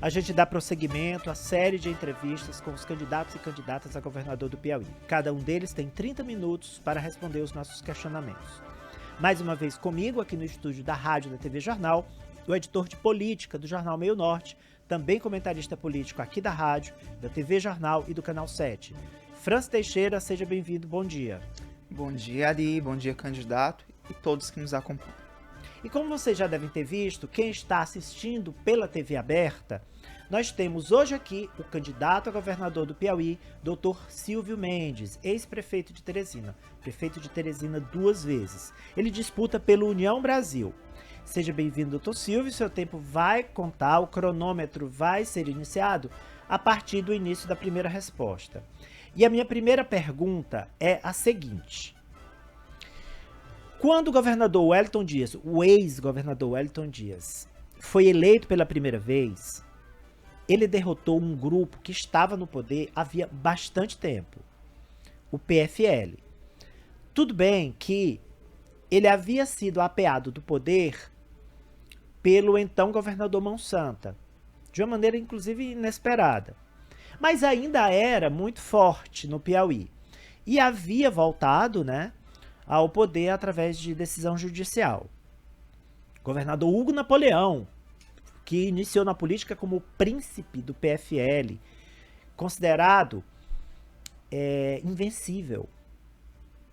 A gente dá prosseguimento à série de entrevistas com os candidatos e candidatas a governador do Piauí. Cada um deles tem 30 minutos para responder os nossos questionamentos. Mais uma vez comigo aqui no estúdio da Rádio da TV Jornal, o editor de política do Jornal Meio Norte, também comentarista político aqui da Rádio, da TV Jornal e do Canal 7. Francis Teixeira, seja bem-vindo, bom dia. Bom dia, Ari, bom dia, candidato e todos que nos acompanham. E como vocês já devem ter visto, quem está assistindo pela TV aberta, nós temos hoje aqui o candidato a governador do Piauí, Dr. Silvio Mendes, ex-prefeito de Teresina. Prefeito de Teresina 2 vezes. Ele disputa pelo União Brasil. Seja bem-vindo, Dr. Silvio. Seu tempo vai contar, o cronômetro vai ser iniciado a partir do início da primeira resposta. E a minha primeira pergunta é a seguinte. Quando o governador Wellington Dias, o ex-governador Wellington Dias, foi eleito pela primeira vez, ele derrotou um grupo que estava no poder havia bastante tempo, o PFL. Tudo bem que ele havia sido apeado do poder pelo então governador Mão Santa, de uma maneira inclusive inesperada, mas ainda era muito forte no Piauí e havia voltado, ao poder através de decisão judicial. Governador Hugo Napoleão, que iniciou na política como o príncipe do PFL, considerado invencível.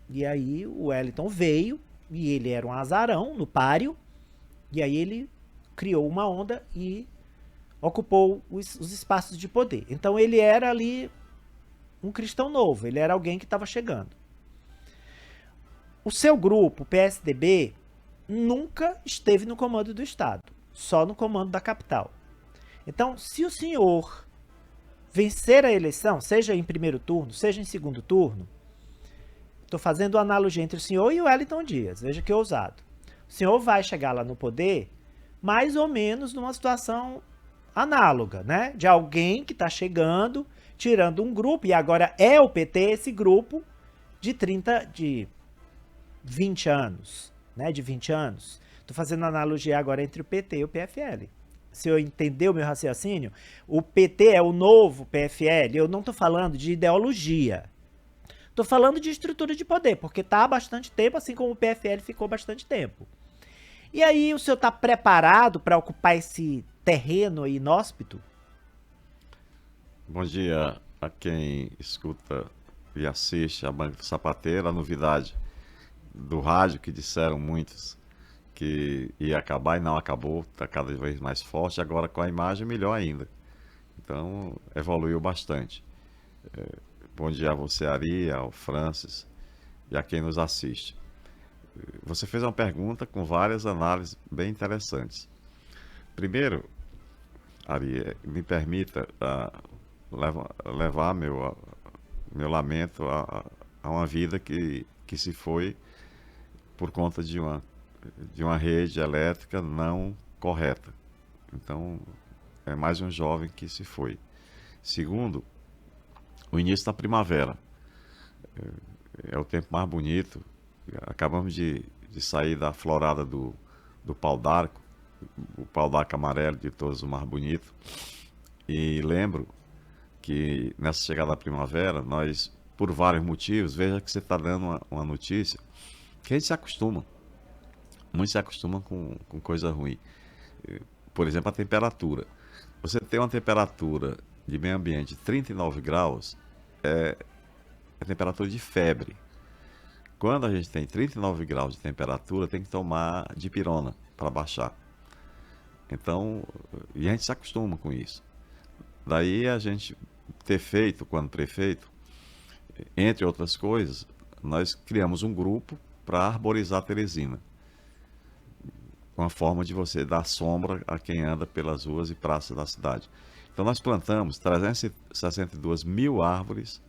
E aí o Wellington veio, e ele era um azarão no páreo, e aí ele criou uma onda e ocupou os espaços de poder. Então ele era ali um cristão novo, ele era alguém que estava chegando. O seu grupo, o PSDB, nunca esteve no comando do Estado, só no comando da capital. Então, se o senhor vencer a eleição, seja em primeiro turno, seja em segundo turno, estou fazendo analogia entre o senhor e o Wellington Dias, veja que ousado. O senhor vai chegar lá no poder mais ou menos numa situação análoga, de alguém que está chegando, tirando um grupo, e agora é o PT esse grupo de 20 anos, de 20 anos. Estou fazendo analogia agora entre o PT e o PFL. Se eu entender o meu raciocínio, o PT é o novo PFL, eu não estou falando de ideologia. Estou falando de estrutura de poder, porque está há bastante tempo, assim como o PFL ficou bastante tempo. E aí, o senhor está preparado para ocupar esse terreno inóspito? Bom dia a quem escuta e assiste a Banca do Sapateiro, a novidade do rádio, que disseram muitos que ia acabar e não acabou, está cada vez mais forte, agora com a imagem melhor ainda. Então, evoluiu bastante. Bom dia a você, Ari, ao Francis e a quem nos assiste. Você fez uma pergunta com várias análises bem interessantes. Primeiro, Ari, me permita levar meu lamento a uma vida que se foi por conta de uma rede elétrica não correta. Então, é mais um jovem que se foi. Segundo, o início da primavera. É o tempo mais bonito. Acabamos de sair da florada do pau d'arco, o pau d'arco amarelo de todos o mais bonito. E lembro que nessa chegada da primavera, nós, por vários motivos, veja que você está dando uma notícia, que a gente se acostuma. Muitos se acostumam com coisa ruim. Por exemplo, a temperatura. Você tem uma temperatura de meio ambiente de 39 graus, é temperatura de febre. Quando a gente tem 39 graus de temperatura, tem que tomar dipirona para baixar. Então, e a gente se acostuma com isso. Daí a gente ter feito, quando prefeito, entre outras coisas, nós criamos um grupo para arborizar Teresina. Uma forma de você dar sombra a quem anda pelas ruas e praças da cidade. Então nós plantamos 362 mil árvores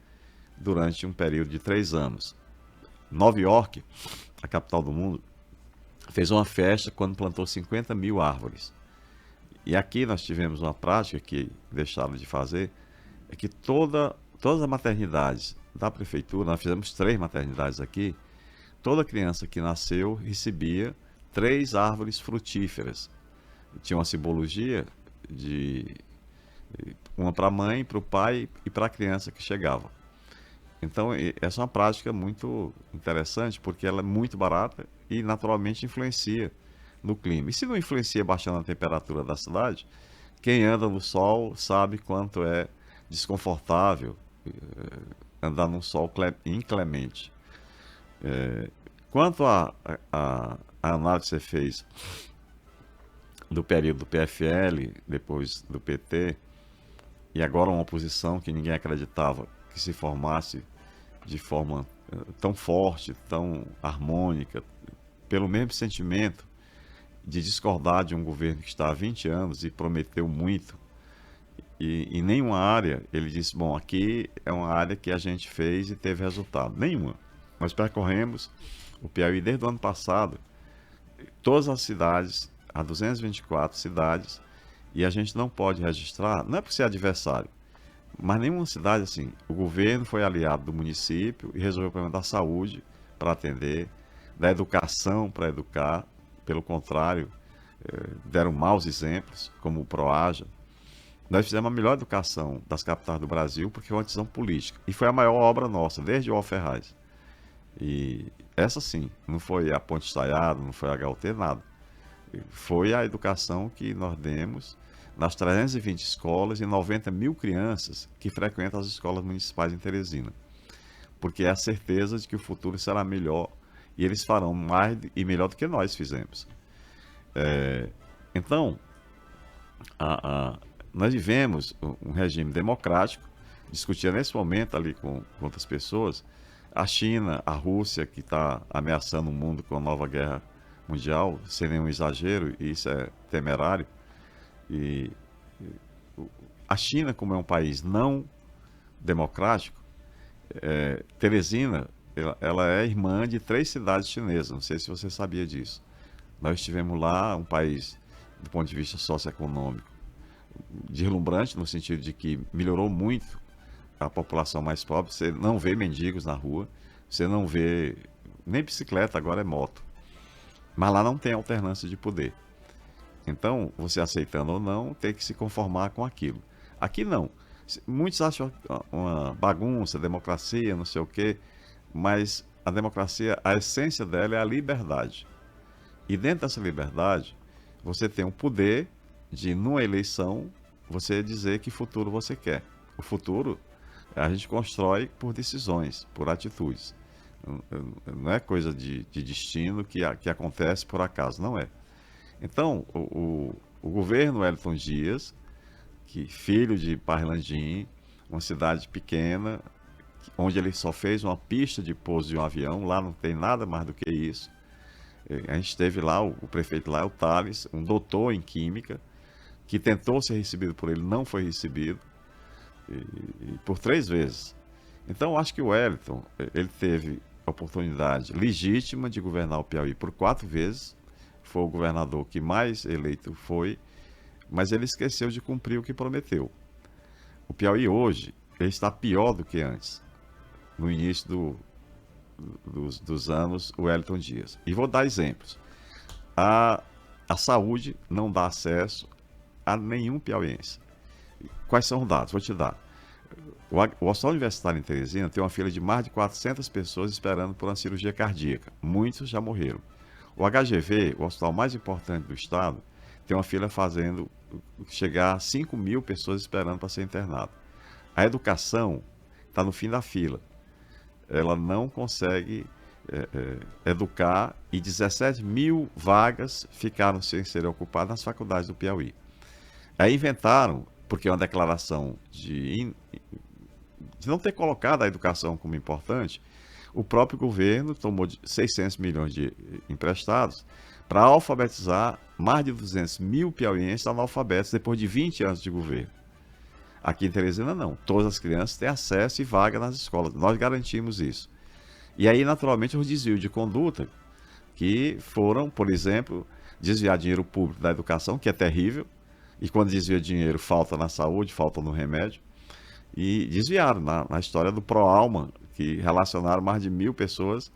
durante um período de 3 anos. Nova York, a capital do mundo, fez uma festa quando plantou 50 mil árvores. E aqui nós tivemos uma prática que deixaram de fazer, é que todas as maternidades da prefeitura, nós fizemos 3 maternidades aqui, toda criança que nasceu recebia 3 árvores frutíferas. Tinha uma simbologia de Uma para a mãe, para o pai e para a criança que chegava. Então, essa é uma prática muito interessante, porque ela é muito barata e naturalmente influencia no clima. E se não influencia baixando a temperatura da cidade, quem anda no sol sabe quanto é desconfortável andar num sol inclemente. Quanto à análise que você fez do período do PFL, depois do PT, e agora uma oposição que ninguém acreditava que se formasse de forma tão forte, tão harmônica, pelo mesmo sentimento de discordar de um governo que está há 20 anos e prometeu muito, e em nenhuma área ele disse, bom, aqui é uma área que a gente fez e teve resultado. Nenhuma. Nós percorremos o Piauí desde o ano passado, todas as cidades, há 224 cidades, e a gente não pode registrar, não é por ser adversário, mas nenhuma cidade assim. O governo foi aliado do município e resolveu o problema da saúde para atender, da educação para educar. Pelo contrário, deram maus exemplos, como o Proaja. Nós fizemos a melhor educação das capitais do Brasil porque foi uma decisão política. E foi a maior obra nossa, desde o Alferraz. E essa sim, não foi a Ponte Estaiada, não foi a HUT, nada. Foi a educação que nós demos nas 320 escolas e 90 mil crianças que frequentam as escolas municipais em Teresina. Porque é a certeza de que o futuro será melhor e eles farão mais e melhor do que nós fizemos. Então, nós vivemos um regime democrático, discutia nesse momento ali com outras pessoas, a China, a Rússia, que está ameaçando o mundo com a nova guerra mundial, sem nenhum exagero, e isso é temerário. E a China, como é um país não democrático, Teresina, ela é irmã de 3 cidades chinesas, não sei se você sabia disso. Nós estivemos lá, um país, do ponto de vista socioeconômico, deslumbrante, no sentido de que melhorou muito a população mais pobre. Você não vê mendigos na rua, você não vê nem bicicleta, agora é moto. Mas lá não tem alternância de poder. Então, você aceitando ou não, tem que se conformar com aquilo. Aqui não. Muitos acham uma bagunça, democracia, não sei o quê, mas a democracia, a essência dela é a liberdade. E dentro dessa liberdade, você tem o poder de, numa eleição, você dizer que futuro você quer. O futuro a gente constrói por decisões, por atitudes. Não é coisa de destino que acontece por acaso, não é. Então, o governo Wellington Dias, que filho de Parlandim, uma cidade pequena, onde ele só fez uma pista de pouso de um avião, lá não tem nada mais do que isso. A gente teve lá, o prefeito lá é o Tales, um doutor em química, que tentou ser recebido por ele, não foi recebido, e por 3 vezes. Então, eu acho que o Wellington, ele teve a oportunidade legítima de governar o Piauí por 4 vezes, foi o governador que mais eleito foi, mas ele esqueceu de cumprir o que prometeu. O Piauí hoje, ele está pior do que antes, no início dos anos Wellington Dias. E vou dar exemplos. A saúde não dá acesso a nenhum piauiense. Quais são os dados? Vou te dar. O Hospital Universitário em Teresina tem uma fila de mais de 400 pessoas esperando por uma cirurgia cardíaca. Muitos já morreram. O HGV, o hospital mais importante do estado, tem uma fila fazendo chegar a 5 mil pessoas esperando para ser internado. A educação está no fim da fila. Ela não consegue educar e 17 mil vagas ficaram sem serem ocupadas nas faculdades do Piauí. Aí inventaram, porque é uma declaração de não ter colocado a educação como importante, o próprio governo tomou 600 milhões de emprestados para alfabetizar mais de 200 mil piauienses analfabetos depois de 20 anos de governo. Aqui em Teresina não, todas as crianças têm acesso e vaga nas escolas, nós garantimos isso. E aí, naturalmente, os desvios de conduta, que foram, por exemplo, desviar dinheiro público da educação, que é terrível, e quando desvia dinheiro falta na saúde, falta no remédio, e desviaram na história do ProAlma, que relacionaram mais de 1.000 pessoas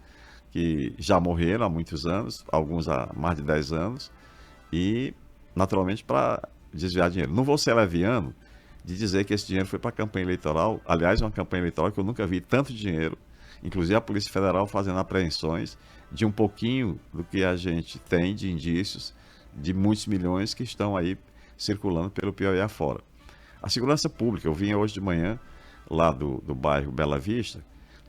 que já morreram há muitos anos, alguns há mais de 10 anos, e naturalmente para desviar dinheiro. Não vou ser leviano de dizer que esse dinheiro foi para a campanha eleitoral. Aliás, uma campanha eleitoral que eu nunca vi tanto dinheiro, inclusive a Polícia Federal fazendo apreensões de um pouquinho do que a gente tem de indícios de muitos milhões que estão aí circulando pelo Piauí afora. A segurança pública, eu vinha hoje de manhã lá do bairro Bela Vista,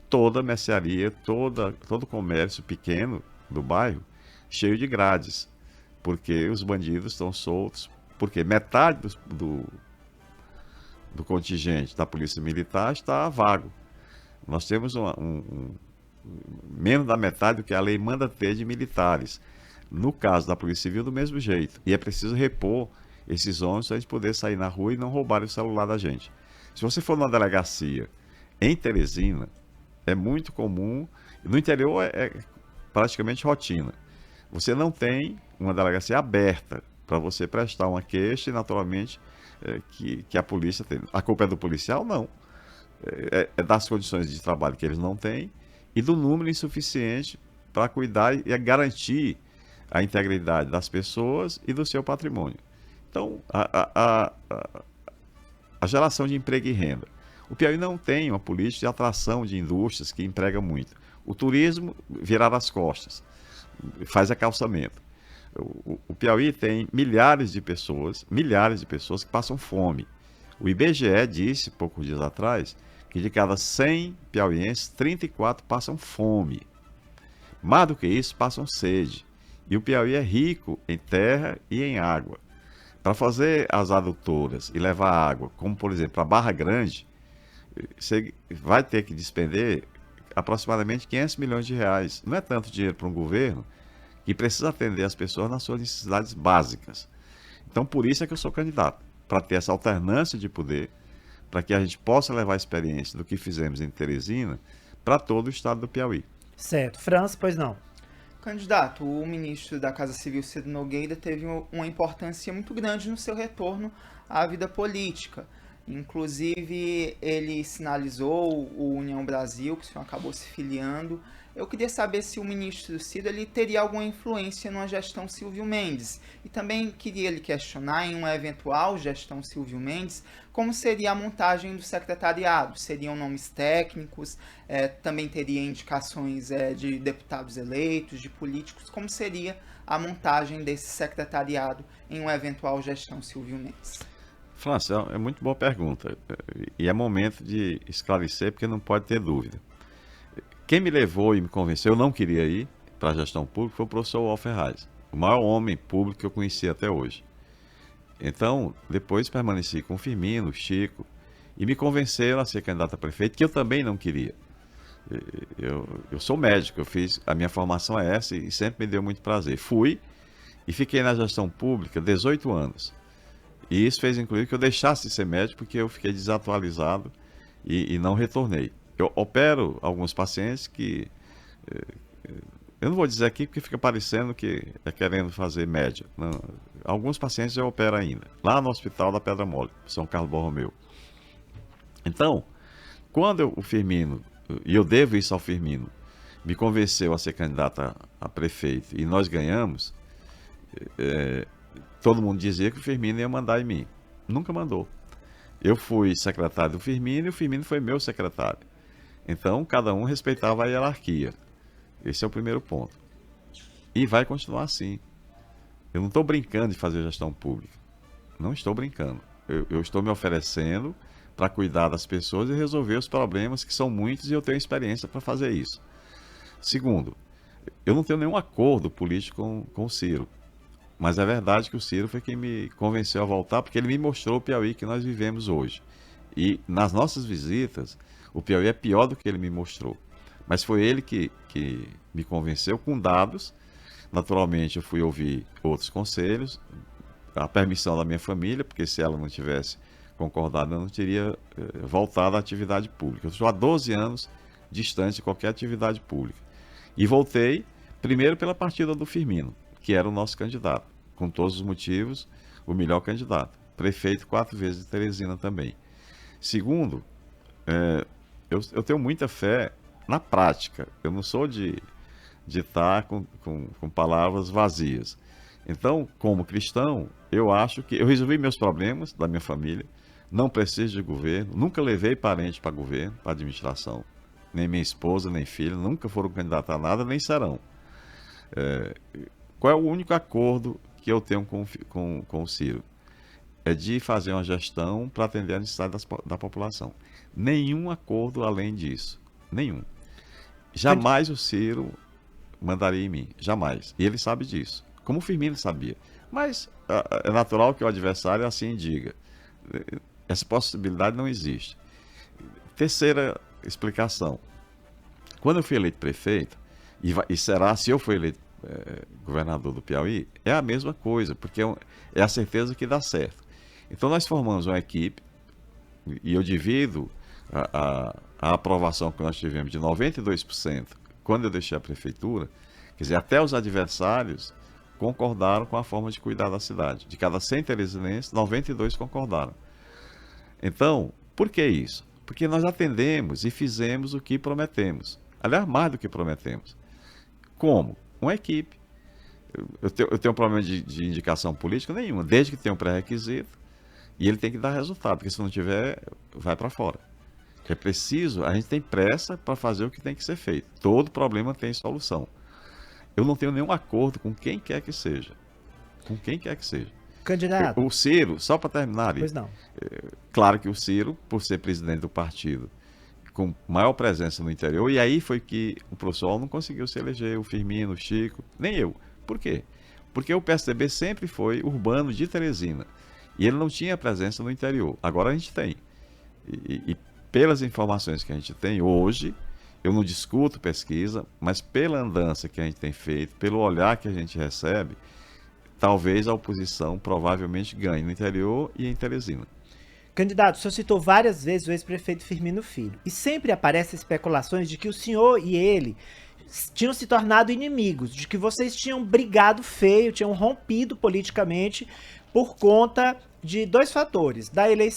toda a mercearia, todo o comércio pequeno do bairro cheio de grades, porque os bandidos estão soltos, porque metade do contingente da Polícia Militar está vago. Nós temos menos da metade do que a lei manda ter de militares. No caso da Polícia Civil, do mesmo jeito. E é preciso repor esses ônibus para a gente poder sair na rua e não roubar o celular da gente. Se você for numa delegacia em Teresina, é muito comum, no interior é praticamente rotina. Você não tem uma delegacia aberta para você prestar uma queixa e, naturalmente, que a polícia tem. A culpa é do policial? Não. É das condições de trabalho que eles não têm e do número insuficiente para cuidar e garantir a integridade das pessoas e do seu patrimônio. Então, a geração de emprego e renda. O Piauí não tem uma política de atração de indústrias que emprega muito. O turismo virar as costas, faz acalçamento. O Piauí tem milhares de pessoas que passam fome. O IBGE disse, poucos dias atrás, que de cada 100 piauienses, 34 passam fome. Mais do que isso, passam sede. E o Piauí é rico em terra e em água. Para fazer as adutoras e levar água, como por exemplo a Barra Grande, você vai ter que despender aproximadamente 500 milhões de reais. Não é tanto dinheiro para um governo que precisa atender as pessoas nas suas necessidades básicas. Então, por isso é que eu sou candidato, para ter essa alternância de poder, para que a gente possa levar a experiência do que fizemos em Teresina para todo o estado do Piauí. Certo. França, pois não. Candidato, o ministro da Casa Civil, Ciro Nogueira, teve uma importância muito grande no seu retorno à vida política. Inclusive, ele sinalizou o União Brasil, que o senhor acabou se filiando. Eu queria saber se o ministro Ciro ele teria alguma influência numa gestão Silvio Mendes. E também queria lhe questionar, em uma eventual gestão Silvio Mendes, como seria a montagem do secretariado? Seriam nomes técnicos? Também teria indicações de deputados eleitos, de políticos? Como seria a montagem desse secretariado em uma eventual gestão Silvio Mendes? França, é muito boa pergunta. E é momento de esclarecer, porque não pode ter dúvida. Quem me levou e me convenceu, eu não queria ir para a gestão pública, foi o professor Walter Reis, o maior homem público que eu conheci até hoje. Então, depois permaneci com o Firmino, o Chico, e me convenceram a ser candidato a prefeito, que eu também não queria. Eu sou médico, a minha formação é essa e sempre me deu muito prazer. Fui e fiquei na gestão pública 18 anos. E isso fez, inclusive, que eu deixasse de ser médico, porque eu fiquei desatualizado e não retornei. Eu opero alguns pacientes que... Eu não vou dizer aqui porque fica parecendo que é querendo fazer média. Não, alguns pacientes eu opero ainda, lá no Hospital da Pedra Mole, São Carlos Borromeu. Então, quando o Firmino, e eu devo isso ao Firmino, me convenceu a ser candidato a prefeito e nós ganhamos, todo mundo dizia que o Firmino ia mandar em mim. Nunca mandou. Eu fui secretário do Firmino e o Firmino foi meu secretário. Então, cada um respeitava a hierarquia. Esse é o primeiro ponto. E vai continuar assim. Eu não estou brincando de fazer gestão pública. Não estou brincando. Eu estou me oferecendo para cuidar das pessoas e resolver os problemas, que são muitos, e eu tenho experiência para fazer isso. Segundo, eu não tenho nenhum acordo político com o Ciro. Mas é verdade que o Ciro foi quem me convenceu a voltar, porque ele me mostrou o Piauí que nós vivemos hoje. E nas nossas visitas, o Piauí é pior do que ele me mostrou. Mas foi ele que me convenceu com dados. Naturalmente, eu fui ouvir outros conselhos, a permissão da minha família, porque se ela não tivesse concordado, eu não teria voltado à atividade pública. Eu estou há 12 anos distante de qualquer atividade pública. E voltei, primeiro, pela partida do Firmino, que era o nosso candidato. Com todos os motivos, o melhor candidato. Prefeito 4 vezes de Teresina também. Segundo, eu tenho muita fé na prática. Eu não sou de estar com palavras vazias. Então, como cristão, eu acho que eu resolvi meus problemas da minha família. não preciso de governo, nunca levei parente para governo, para administração, nem minha esposa, nem filho, nunca foram candidatos a nada, nem serão. Qual é o único acordo que eu tenho com o Ciro? É de fazer uma gestão para atender a necessidade da população. Nenhum acordo além disso. Nenhum. Jamais o Ciro mandaria em mim. Jamais. E ele sabe disso. Como o Firmino sabia. Mas é natural que o adversário assim diga. Essa possibilidade não existe. Terceira explicação. Quando eu fui eleito prefeito, e será, se eu for eleito governador do Piauí, é a mesma coisa, porque é a certeza que dá certo. Então nós formamos uma equipe, e eu divido a aprovação que nós tivemos de 92%, quando eu deixei a prefeitura, quer dizer, até os adversários concordaram com a forma de cuidar da cidade. De cada 100 teresinenses, 92 concordaram. Então, por que isso? Porque nós atendemos e fizemos o que prometemos. Aliás, mais do que prometemos. Como? Uma equipe. Eu tenho um problema de indicação política nenhuma, desde que tenha um pré-requisito, e ele tem que dar resultado, porque se não tiver, vai para fora. É preciso, a gente tem pressa para fazer o que tem que ser feito. Todo problema tem solução. Eu não tenho nenhum acordo com quem quer que seja. Com quem quer que seja. Candidato. O Ciro, só para terminar, Pois não. Claro que o Ciro, por ser presidente do partido, com maior presença no interior, e aí foi que o professor não conseguiu se eleger, o Firmino, o Chico, nem eu. Por quê? Porque o PSDB sempre foi urbano de Teresina, e ele não tinha presença no interior. Agora a gente tem. E pelas informações que a gente tem hoje, eu não discuto pesquisa, mas pela andança que a gente tem feito, pelo olhar que a gente recebe, talvez a oposição provavelmente ganhe no interior e em Teresina. Candidato, o senhor citou várias vezes o ex-prefeito Firmino Filho. E sempre aparecem especulações de que o senhor e ele tinham se tornado inimigos, de que vocês tinham brigado feio, tinham rompido politicamente por conta de dois fatores.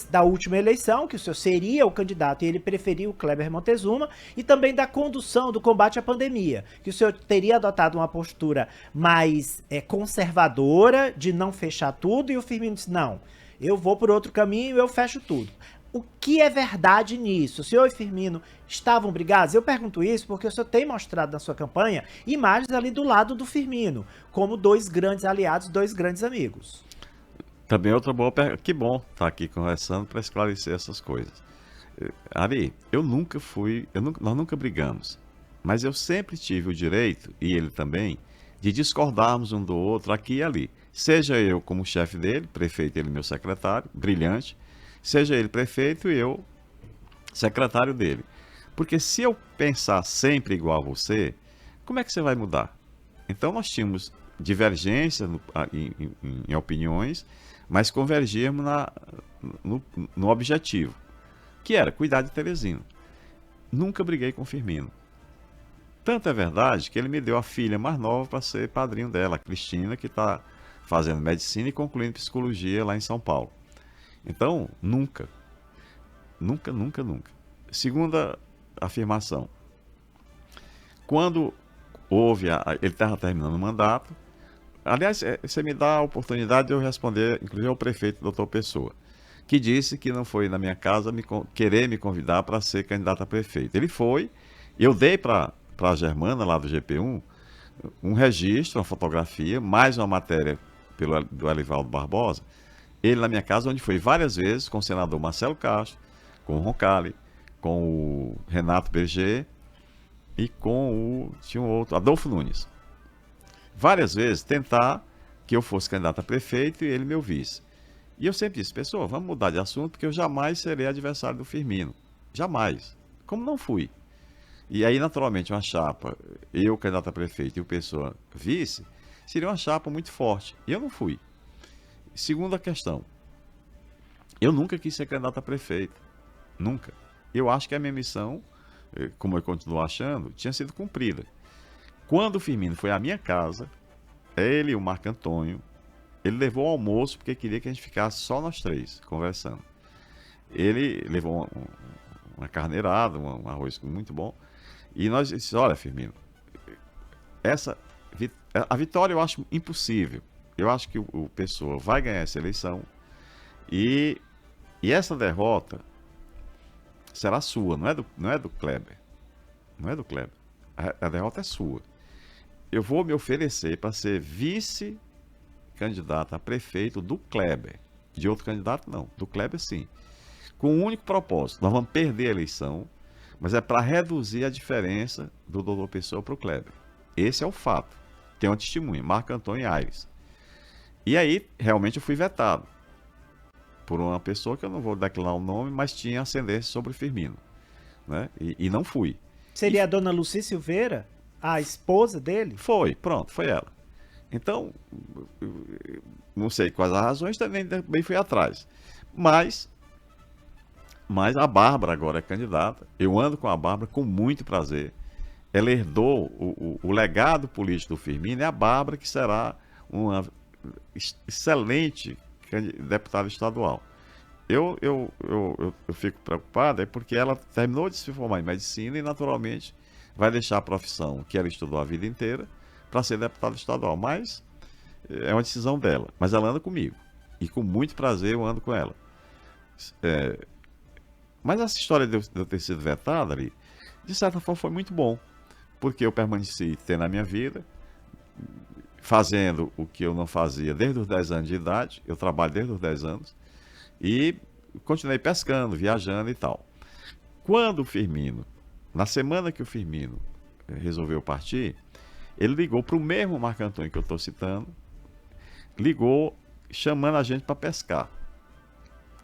Da última eleição, que o senhor seria o candidato e ele preferiu o Kleber Montezuma, e também da condução do combate à pandemia, que o senhor teria adotado uma postura mais conservadora, de não fechar tudo, e o Firmino disse, não, eu vou por outro caminho, eu fecho tudo. O que é verdade nisso? O senhor e Firmino estavam brigados? Eu pergunto isso porque o senhor tem mostrado na sua campanha imagens ali do lado do Firmino, como dois grandes aliados, dois grandes amigos. Também outra boa pergunta. Que bom estar aqui conversando para esclarecer essas coisas. Ari, nós nunca brigamos, mas eu sempre tive o direito, e ele também, de discordarmos um do outro aqui e ali. Seja eu como chefe dele, prefeito, ele meu secretário, brilhante, seja ele prefeito e eu secretário dele. Porque se eu pensar sempre igual a você, como é que você vai mudar? Então nós tínhamos divergências em opiniões, mas convergíamos no objetivo, que era cuidar de Teresina. Nunca briguei com o Firmino. Tanto é verdade que ele me deu a filha mais nova para ser padrinho dela, a Cristina, que está fazendo medicina e concluindo psicologia lá em São Paulo. Então, nunca. Segunda afirmação. Quando ele estava terminando o mandato, aliás, você me dá a oportunidade de eu responder, inclusive ao prefeito, doutor Pessoa, que disse que não foi na minha casa querer me convidar para ser candidato a prefeito. Ele foi, eu dei para a Germana, lá do GP1, um registro, uma fotografia, mais uma matéria do Elivaldo Barbosa, ele na minha casa, onde foi várias vezes com o senador Marcelo Castro, com o Roncalli, com o Renato Berger e tinha um outro, Adolfo Nunes. Várias vezes tentar que eu fosse candidato a prefeito e ele me ouvisse. E eu sempre disse, pessoal, vamos mudar de assunto, porque eu jamais serei adversário do Firmino. Jamais. Como não fui. E aí, naturalmente, uma chapa, eu candidato a prefeito e o Pessoa vice, seria uma chapa muito forte. E eu não fui. Segunda questão. Eu nunca quis ser candidato a prefeito. Nunca. Eu acho que a minha missão, como eu continuo achando, tinha sido cumprida. Quando o Firmino foi à minha casa, ele e o Marco Antônio, ele levou o almoço porque queria que a gente ficasse só nós três, conversando. Ele levou uma carneirada, um arroz muito bom, e nós dissemos, olha, Firmino, a vitória eu acho impossível. Eu acho que o Pessoa vai ganhar essa eleição e E essa derrota será sua, não é do Kleber. Não é do Kleber. A derrota é sua. Eu vou me oferecer para ser vice-candidato a prefeito do Kleber. De outro candidato, não. Do Kleber, sim. Com um único propósito. Nós vamos perder a eleição, mas é para reduzir a diferença do Doutor Pessoa para o Kleber. Esse é o fato. Tem uma testemunha, Marco Antônio Aires. E aí, realmente, eu fui vetado por uma pessoa que eu não vou declarar o nome, mas tinha ascendência sobre o Firmino. Né? E não fui. Seria a dona Luci Silveira? A esposa dele? Foi, pronto, foi ela. Então, não sei quais as razões, também fui atrás. Mas a Bárbara agora é candidata. Eu ando com a Bárbara com muito prazer. Ela herdou o legado político do Firmino. É a Bárbara que será uma excelente deputada estadual. Eu fico preocupado porque ela terminou de se formar em medicina e, naturalmente, vai deixar a profissão que ela estudou a vida inteira para ser deputada estadual. Mas é uma decisão dela. Mas ela anda comigo. E com muito prazer eu ando com ela. Mas essa história de eu ter sido vetado ali, de certa forma foi muito bom. Porque eu permaneci tendo a minha vida, fazendo o que eu não fazia desde os 10 anos de idade. Eu trabalho desde os 10 anos. E continuei pescando, viajando e tal. Quando o Firmino, na semana que o Firmino resolveu partir, ele ligou para o mesmo Marco Antônio que eu estou citando, ligou chamando a gente para pescar.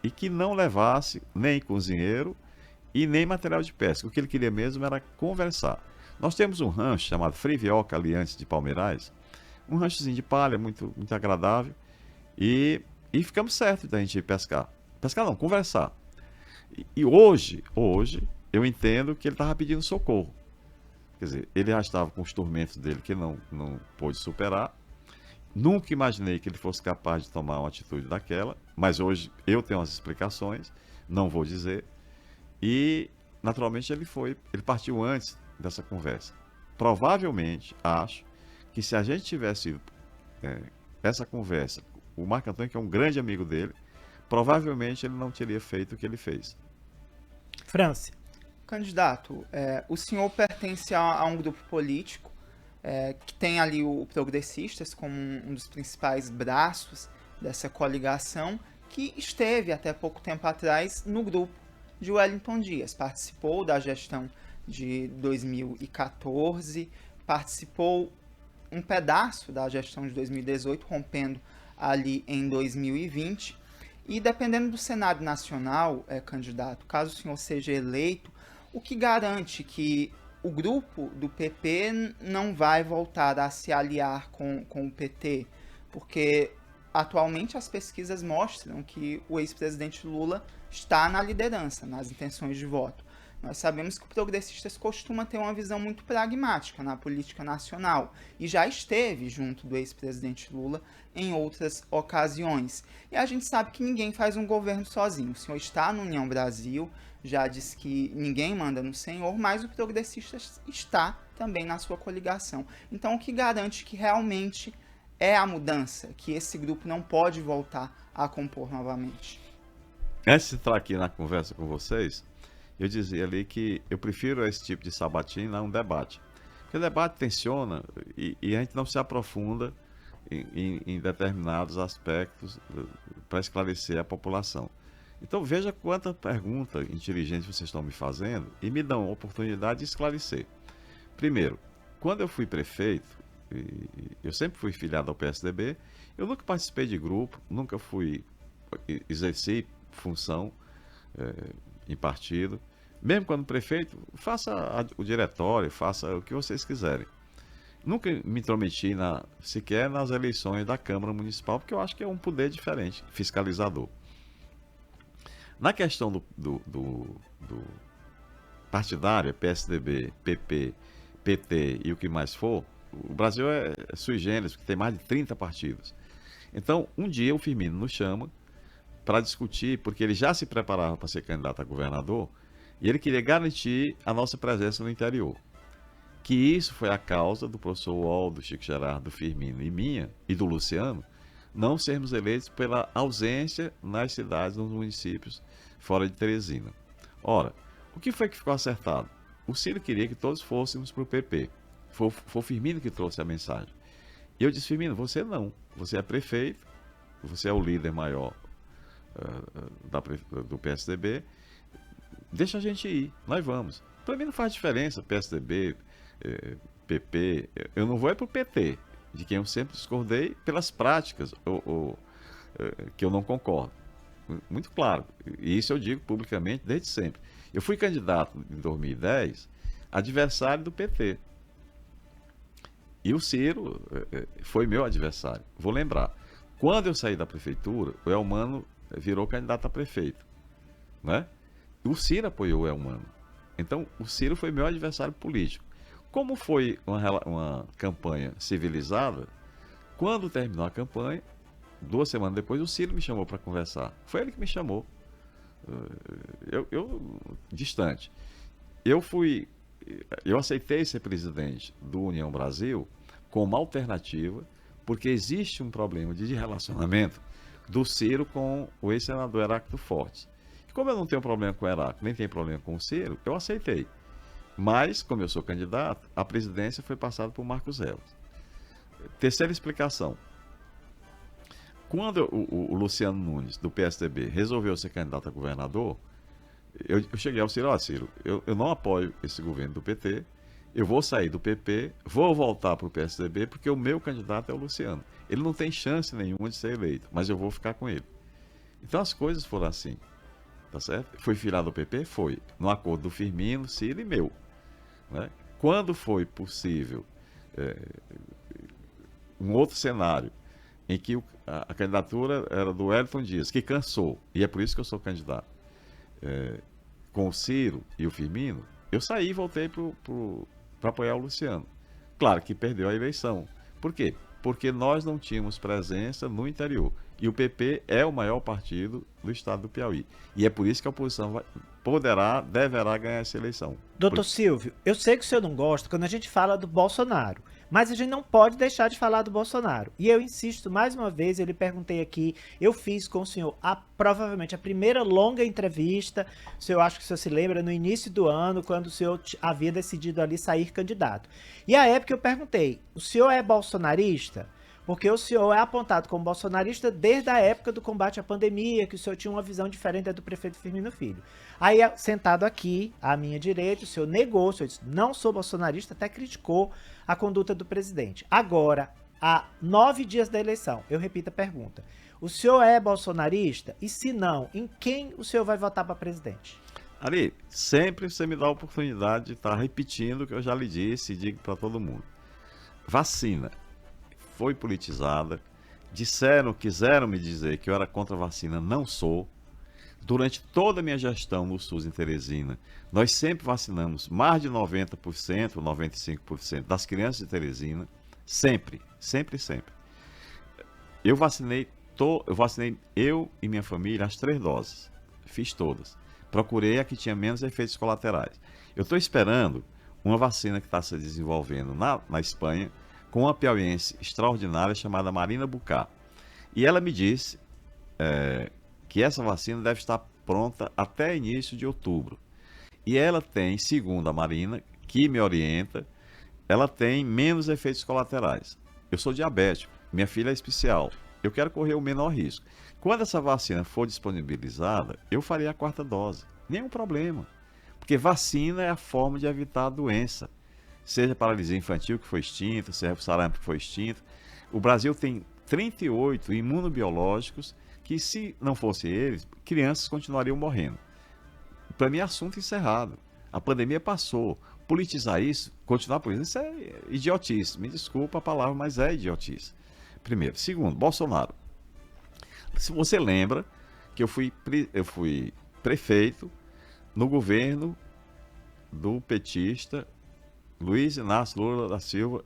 E que não levasse nem cozinheiro e nem material de pesca. O que ele queria mesmo era conversar. Nós temos um rancho chamado Frivioca, ali antes de Palmeirais, um ranchozinho de palha, muito, muito agradável, e ficamos certos da gente ir pescar. Pescar não, conversar. E hoje, eu entendo que ele estava pedindo socorro. Quer dizer, ele já estava com os tormentos dele que não pôde superar. Nunca imaginei que ele fosse capaz de tomar uma atitude daquela, mas hoje eu tenho as explicações, não vou dizer. E, naturalmente, ele partiu antes dessa conversa. Provavelmente, acho que se a gente tivesse essa conversa, o Marco Antônio, que é um grande amigo dele, provavelmente ele não teria feito o que ele fez. França. Candidato, o senhor pertence a um grupo político que tem ali o Progressistas como um dos principais braços dessa coligação, que esteve até pouco tempo atrás no grupo de Wellington Dias. Participou da gestão de 2014, participou um pedaço da gestão de 2018, rompendo ali em 2020. E dependendo do cenário nacional, candidato, caso o senhor seja eleito, o que garante que o grupo do PP não vai voltar a se aliar com o PT? Porque atualmente as pesquisas mostram que o ex-presidente Lula está na liderança, nas intenções de voto. Nós sabemos que o Progressistas costuma ter uma visão muito pragmática na política nacional e já esteve junto do ex-presidente Lula em outras ocasiões. E a gente sabe que ninguém faz um governo sozinho. O senhor está no União Brasil, já disse que ninguém manda no senhor, mas o Progressistas está também na sua coligação. Então, o que garante que realmente é a mudança, que esse grupo não pode voltar a compor novamente? Antes de entrar aqui na conversa com vocês, eu dizia ali que eu prefiro esse tipo de sabatina a um debate. Porque o debate tensiona e a gente não se aprofunda em determinados aspectos para esclarecer a população. Então veja quanta pergunta inteligente vocês estão me fazendo e me dão a oportunidade de esclarecer. Primeiro, quando eu fui prefeito, eu sempre fui filiado ao PSDB, eu nunca participei de grupo, nunca exerci função em partido. Mesmo quando prefeito, faça o diretório, faça o que vocês quiserem. Nunca me intrometi sequer nas eleições da Câmara Municipal, porque eu acho que é um poder diferente, fiscalizador. Na questão do partidário, PSDB, PP, PT e o que mais for, o Brasil é sui generis, porque tem mais de 30 partidos. Então, um dia o Firmino nos chama para discutir, porque ele já se preparava para ser candidato a governador, e ele queria garantir a nossa presença no interior. Que isso foi a causa do professor Uol, do Chico Gerardo, do Firmino e minha, e do Luciano, não sermos eleitos pela ausência nas cidades, nos municípios fora de Teresina. Ora, o que foi que ficou acertado? O Ciro queria que todos fôssemos para o PP. Foi o Firmino que trouxe a mensagem. E eu disse, Firmino, você não. Você é prefeito, você é o líder maior do PSDB. Deixa a gente ir, nós vamos. Para mim não faz diferença, PSDB, PP. Eu não vou é para o PT, de quem eu sempre discordei pelas práticas que eu não concordo. Muito claro. E isso eu digo publicamente desde sempre. Eu fui candidato em 2010, adversário do PT. E o Ciro foi meu adversário. Vou lembrar. Quando eu saí da prefeitura, o Elmano virou candidato a prefeito. Né? E o Ciro apoiou o Elmano. Então, o Ciro foi meu adversário político. Como foi uma campanha civilizada, quando terminou a campanha, 2 semanas depois, o Ciro me chamou para conversar. Foi ele que me chamou. Distante. Eu aceitei ser presidente do União Brasil como alternativa, porque existe um problema de relacionamento do Ciro com o ex-senador Heráclito Fortes. E como eu não tenho problema com o Heráclito, nem tenho problema com o Ciro, eu aceitei. Mas, como eu sou candidato, a presidência foi passada por Marcos Reles. Terceira explicação. Quando o Luciano Nunes, do PSDB, resolveu ser candidato a governador, eu cheguei ao Ciro, Ciro, eu não apoio esse governo do PT, eu vou sair do PP, vou voltar para o PSDB, porque o meu candidato é o Luciano. Ele não tem chance nenhuma de ser eleito, mas eu vou ficar com ele. Então as coisas foram assim, tá certo? Foi filiado ao PP? Foi. No acordo do Firmino, Ciro e meu. Né? Quando foi possível um outro cenário, em que a candidatura era do Wellington Dias, que cansou, e é por isso que eu sou candidato, com o Ciro e o Firmino, eu saí e voltei para apoiar o Luciano. Claro que perdeu a eleição. Por quê? Porque nós não tínhamos presença no interior. E o PP é o maior partido do estado do Piauí. E é por isso que a oposição deverá ganhar essa eleição. Doutor Silvio, eu sei que o senhor não gosta quando a gente fala do Bolsonaro, mas a gente não pode deixar de falar do Bolsonaro. E eu insisto mais uma vez, eu lhe perguntei aqui, eu fiz com o senhor provavelmente a primeira longa entrevista, o senhor acho que o senhor se lembra, no início do ano, quando o senhor havia decidido ali sair candidato. E à época eu perguntei, o senhor é bolsonarista? Porque o senhor é apontado como bolsonarista desde a época do combate à pandemia, que o senhor tinha uma visão diferente da do prefeito Firmino Filho. Aí, sentado aqui, à minha direita, o senhor negou, o senhor disse, não sou bolsonarista, até criticou a conduta do presidente. Agora, há 9 dias da eleição, eu repito a pergunta, o senhor é bolsonarista? E se não, em quem o senhor vai votar para presidente? Ari, sempre você me dá a oportunidade de estar repetindo o que eu já lhe disse e digo para todo mundo. Vacina foi politizada, quiseram me dizer que eu era contra a vacina, não sou. Durante toda a minha gestão no SUS em Teresina, nós sempre vacinamos mais de 90%, 95% das crianças de Teresina, sempre. Eu vacinei eu e minha família as 3 doses, fiz todas. Procurei a que tinha menos efeitos colaterais. Eu estou esperando uma vacina que está se desenvolvendo na Espanha, com uma piauiense extraordinária chamada Marina Bucá. E ela me disse que essa vacina deve estar pronta até início de outubro. E ela tem, segundo a Marina, que me orienta, ela tem menos efeitos colaterais. Eu sou diabético, minha filha é especial, eu quero correr o menor risco. Quando essa vacina for disponibilizada, eu farei a 4ª dose. Nenhum problema. Porque vacina é a forma de evitar a doença. Seja a paralisia infantil que foi extinta, seja o sarampo que foi extinto. O Brasil tem 38 imunobiológicos que, se não fossem eles, crianças continuariam morrendo. Para mim é assunto encerrado. A pandemia passou. Politizar isso, continuar por isso é idiotice. Me desculpa a palavra, mas é idiotice. Primeiro. Segundo, Bolsonaro. Se você lembra que eu fui prefeito no governo do petista Luiz Inácio Lula da Silva,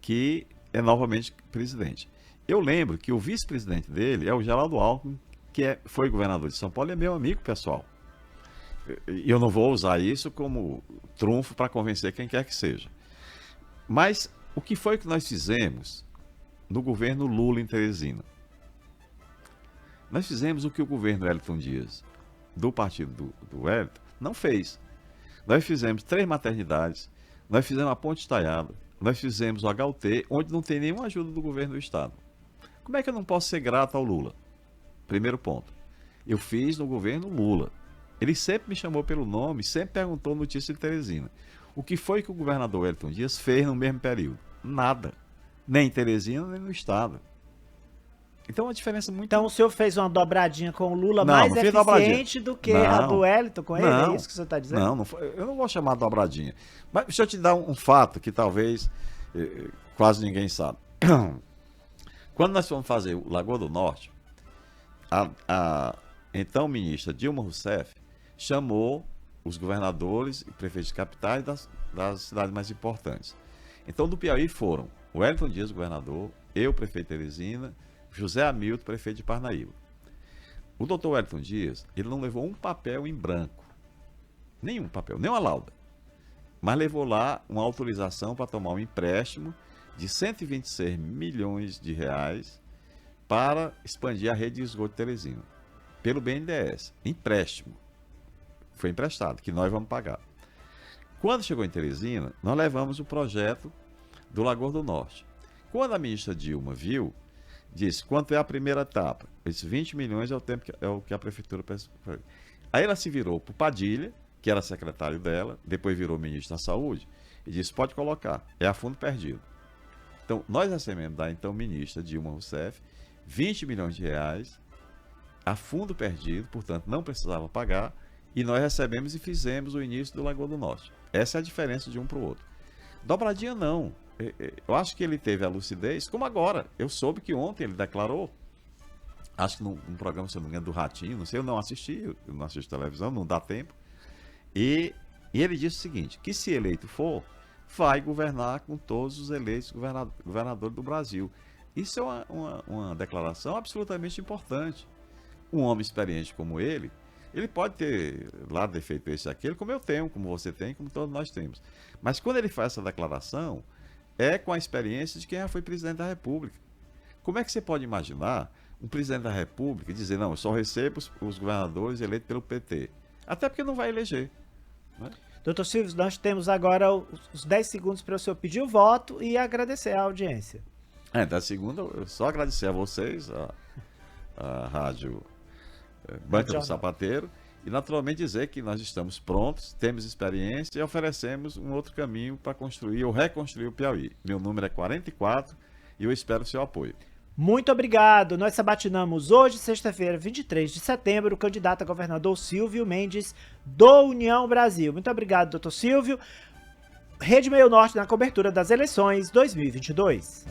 que é novamente presidente. Eu lembro que o vice-presidente dele é o Geraldo Alckmin, que foi governador de São Paulo e é meu amigo pessoal. E eu não vou usar isso como trunfo para convencer quem quer que seja. Mas o que foi que nós fizemos no governo Lula em Teresina? Nós fizemos o que o governo Wellington Dias, do partido do Wellington, não fez. Nós fizemos 3 maternidades, nós fizemos a Ponte Estaiada, nós fizemos o HUT, onde não tem nenhuma ajuda do governo do estado. Como é que eu não posso ser grato ao Lula? Primeiro ponto. Eu fiz no governo Lula. Ele sempre me chamou pelo nome, sempre perguntou notícia de Teresina. O que foi que o governador Wellington Dias fez no mesmo período? Nada. Nem em Teresina, nem no estado. Então, uma diferença muito... Então o senhor fez uma dobradinha com o Lula Não, mais não fiz eficiente do que a do Wellington com ele? Não, É isso que o senhor está dizendo? Não, eu não vou chamar de dobradinha. Mas deixa eu te dar um fato que talvez quase ninguém sabe. Quando nós fomos fazer o Lagoa do Norte, a então ministra Dilma Rousseff chamou os governadores e prefeitos de capitais das cidades mais importantes. Então, do Piauí foram o Wellington Dias, governador, eu, prefeito de Teresina, José Hamilton, prefeito de Parnaíba. O doutor Wellington Dias, ele não levou um papel em branco. Nenhum papel, nem uma lauda. Mas levou lá uma autorização para tomar um empréstimo de 126 milhões de reais para expandir a rede de esgoto de Teresina. Pelo BNDES. Empréstimo. Foi emprestado, que nós vamos pagar. Quando chegou em Teresina, nós levamos o projeto do Lagoa do Norte. Quando a ministra Dilma viu, disse, quanto é a primeira etapa? Esses 20 milhões é o que a prefeitura pensa. Aí ela se virou para o Padilha, que era secretário dela, depois virou ministro da Saúde, e disse, pode colocar, é a fundo perdido. Então, nós recebemos da então ministra Dilma Rousseff 20 milhões de reais a fundo perdido, portanto não precisava pagar, e nós recebemos e fizemos o início do Lagoa do Norte. Essa é a diferença de um para o outro. Dobradinha não. Eu acho que ele teve a lucidez, como agora. Eu soube que ontem ele declarou, acho que num programa, se eu não me engano, do Ratinho, não sei, eu não assisti, eu não assisto televisão, não dá tempo. E ele disse o seguinte, que se eleito for, vai governar com todos os eleitos governadores do Brasil. Isso é uma declaração absolutamente importante. Um homem experiente como ele pode ter lá defeito esse e aquele, como eu tenho, como você tem, como todos nós temos. Mas quando ele faz essa declaração, é com a experiência de quem já foi presidente da República. Como é que você pode imaginar um presidente da República dizer, não, eu só recebo os governadores eleitos pelo PT? Até porque não vai eleger. Né? Doutor Silvio, nós temos agora os 10 segundos para o senhor pedir o voto e agradecer a audiência. Da segunda, eu só agradecer a vocês, a Rádio Banca do Sapateiro, e naturalmente dizer que nós estamos prontos, temos experiência e oferecemos um outro caminho para construir ou reconstruir o Piauí. Meu número é 44 e eu espero o seu apoio. Muito obrigado. Nós sabatinamos hoje, sexta-feira, 23 de setembro, o candidato a governador Silvio Mendes, do União Brasil. Muito obrigado, doutor Silvio. Rede Meio Norte na cobertura das eleições 2022.